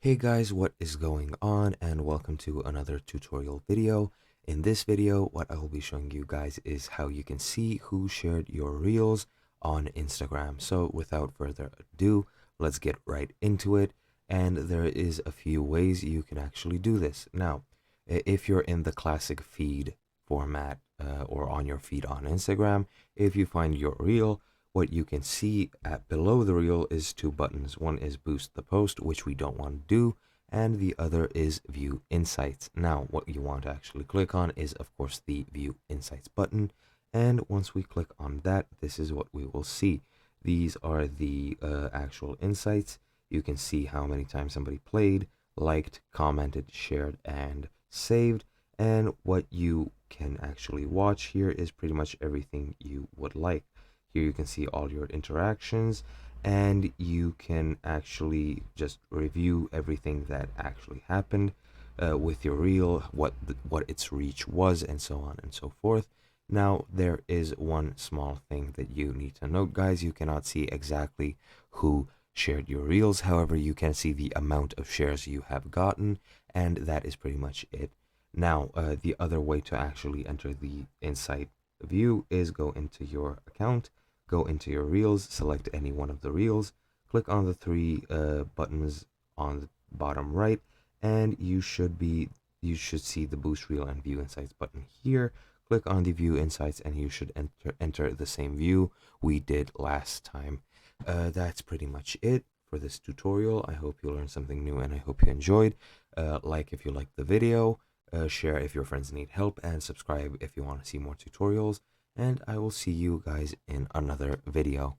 Hey guys, what is going on, and welcome to another tutorial video. In this video, what I will be showing you guys is how you can see who shared your reels on Instagram. So without further ado, let's get right into it. And there is a few ways you can actually do this. Now, if you're in the classic feed format or on your feed on Instagram, if you find your reel, what you can see at below the reel is two buttons. One is boost the post, which we don't want to do, and the other is view insights. Now, what you want to actually click on is, of course, the view insights button. And once we click on that, this is what we will see. These are the actual insights. You can see how many times somebody played, liked, commented, shared, and saved. And what you can actually watch here is pretty much everything you would like. Here you can see all your interactions, and you can actually just review everything that actually happened with your reel, what its reach was, and so on and so forth. Now, there is one small thing that you need to note, guys. You cannot see exactly who shared your reels. However, you can see the amount of shares you have gotten, and that is pretty much it. Now, the other way to actually enter the insight view is go into your account, go into your reels, select any one of the reels, click on the three buttons on the bottom right, and you should see the boost reel and view insights button here. Click on the view insights and you should enter the same view we did last time. That's pretty much it for this tutorial. I hope you learned something new and I hope you enjoyed. Like if you liked the video, share if your friends need help, and subscribe if you want to see more tutorials. And I will see you guys in another video.